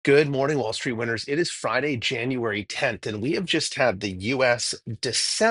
Good morning, Wall Street winners. It is Friday, January 10th, and we have just had the US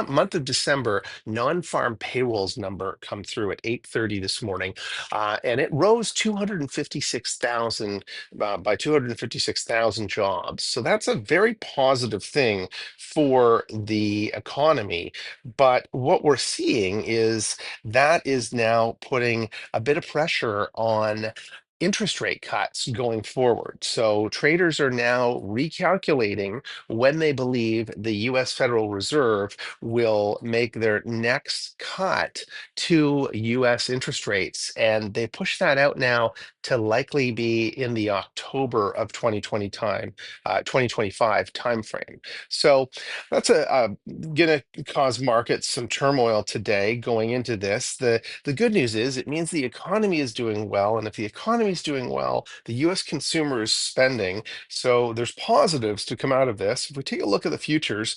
month of December non-farm payrolls number come through at 8:30 this morning. And it rose 256,000 by 256,000 jobs. So that's a very positive thing for the economy. But what we're seeing is that is now putting a bit of pressure on interest rate cuts going forward. So traders are now recalculating when they believe the US Federal Reserve will make their next cut to US interest rates. And they push that out now to likely be in the October of 2025 timeframe. So that's going to cause markets some turmoil today going into this. The good news is it means the economy is doing well. And if the economy is doing well, the US consumer is spending. So there's positives to come out of this. If we take a look at the futures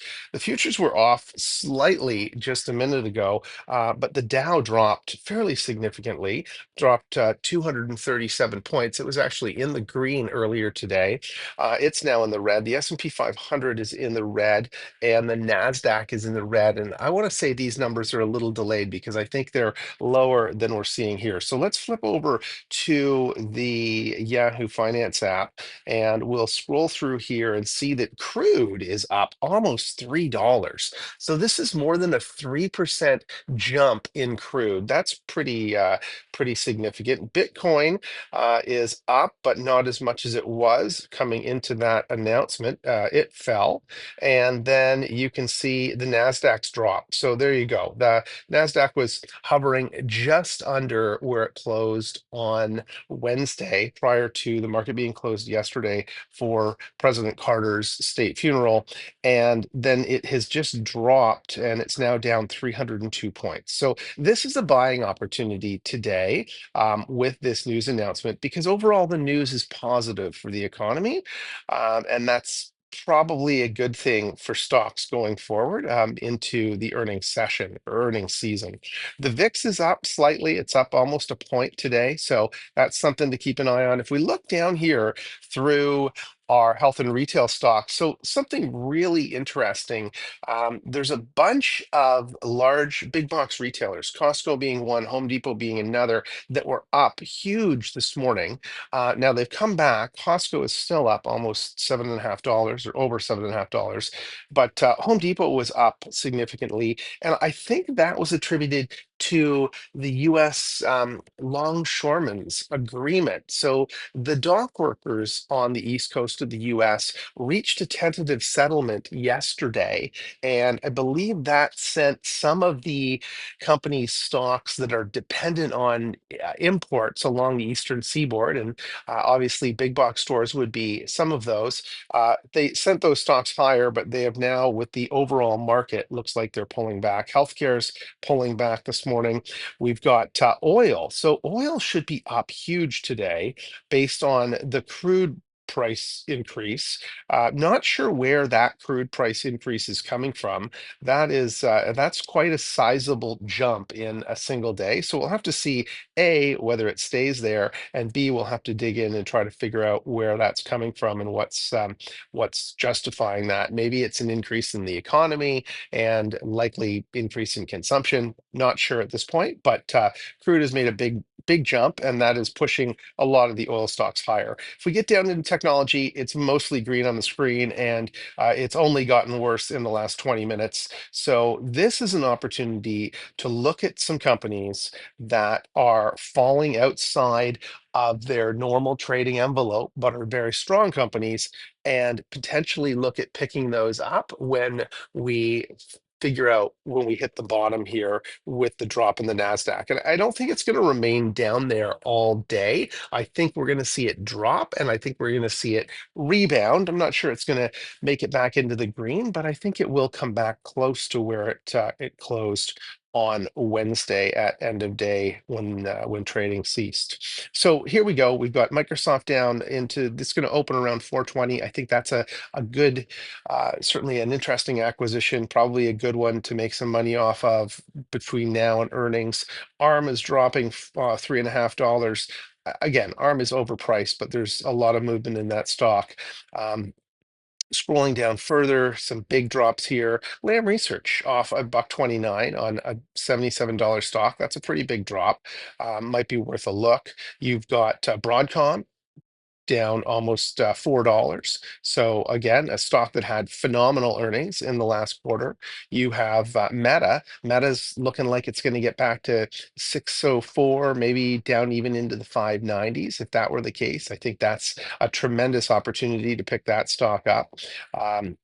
were off slightly just a minute ago, but the Dow dropped fairly significantly, dropped 237 points. It was actually in the green earlier today. It's now in the red. The S&P 500 is in the red, and the NASDAQ is in the red. And I want to say these numbers are a little delayed because I think they're lower than we're seeing here. So let's flip over to the Yahoo Finance app and we'll scroll through here and see that crude is up almost $3. So this is more than a 3% jump in crude. That's pretty significant. Bitcoin is up, but not as much as it was coming into that announcement. It fell. And then you can see the NASDAQ's drop. So there you go. The NASDAQ was hovering just under where it closed on Wednesday prior to the market being closed yesterday for President Carter's state funeral. And then it has just dropped and it's now down 302 points. So this is a buying opportunity today with this news announcement because overall the news is positive for the economy. And that's probably a good thing for stocks going forward into the earnings season. The VIX is up slightly. It's up almost a point today. So that's something to keep an eye on. If we look down here through our health and retail stocks, so something really interesting. There's a bunch of large big box retailers, Costco being one, Home Depot being another, that were up huge this morning. Now they've come back. Costco is still up almost $7.50 or over $7.50, but Home Depot was up significantly, and I think that was attributed to the U.S. Longshoremen's agreement. So the dock workers on the east coast of the U.S. reached a tentative settlement yesterday, and I believe that sent some of the company's stocks that are dependent on imports along the eastern seaboard, and obviously big box stores would be some of those. They sent those stocks higher, but they have now, with the overall market, looks like they're pulling back. Healthcare's pulling back this morning. We've got oil. So oil should be up huge today based on the crude price increase. Not sure where that crude price increase is coming from. That's quite a sizable jump in a single day. So we'll have to see A, whether it stays there, and B, we'll have to dig in and try to figure out where that's coming from and what's justifying that. Maybe it's an increase in the economy and likely increase in consumption. Not sure at this point, but crude has made a big jump, and that is pushing a lot of the oil stocks higher. If we get down into technology, it's mostly green on the screen, and it's only gotten worse in the last 20 minutes. So this is an opportunity to look at some companies that are falling outside of their normal trading envelope, but are very strong companies, and potentially look at picking those up when we figure out when we hit the bottom here with the drop in the NASDAQ. And I don't think it's going to remain down there all day. I think we're going to see it drop, and I think we're going to see it rebound. I'm not sure it's going to make it back into the green, but I think it will come back close to where it closed on Wednesday at end of day when trading ceased. So here we go. We've got Microsoft down into this, going to open around 420. I think that's a good, certainly an interesting acquisition, probably a good one to make some money off of between now and earnings. ARM is dropping $3.50. Again, ARM is overpriced, but there's a lot of movement in that stock. Um, Scrolling down further, some big drops here. Lam Research off a buck 29 on a $77 stock. That's a pretty big drop. Might be worth a look. You've got Broadcom down almost $4. So again, a stock that had phenomenal earnings in the last quarter. You have Meta. Meta's looking like it's going to get back to 604, maybe down even into the 590s. If that were the case, I think that's a tremendous opportunity to pick that stock up. Um,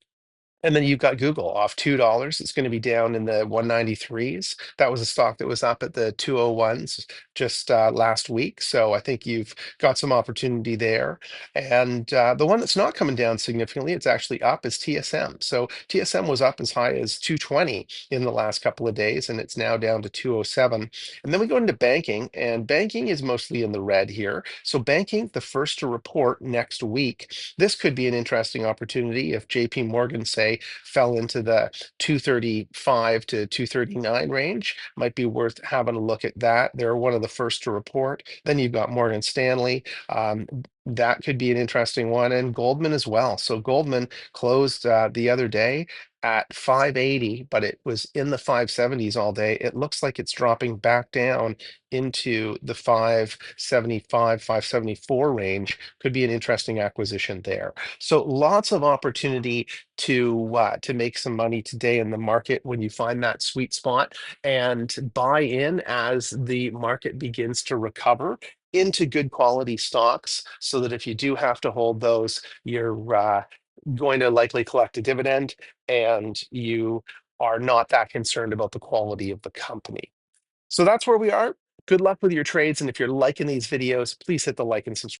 and then you've got Google off $2. It's going to be down in the 193s. That was a stock that was up at the 201s just last week. So I think you've got some opportunity there. And the one that's not coming down significantly, it's actually up, is TSM. So TSM was up as high as 220 in the last couple of days, and it's now down to 207. And then we go into banking, and banking is mostly in the red here. So banking, the first to report next week. This could be an interesting opportunity if JP Morgan, say, fell into the 235 to 239 range. Might be worth having a look at that. They're one of the first to report. Then you've got Morgan Stanley. That could be an interesting one, and Goldman as well. So Goldman closed the other day at 580, but it was in the 570s all day. It looks like it's dropping back down into the 575, 574 range. Could be an interesting acquisition there. So lots of opportunity to make some money today in the market when you find that sweet spot, and buy in as the market begins to recover into good quality stocks, so that if you do have to hold those, you're going to likely collect a dividend, and you are not that concerned about the quality of the company. So that's where we are. Good luck with your trades. And if you're liking these videos, please hit the like and subscribe.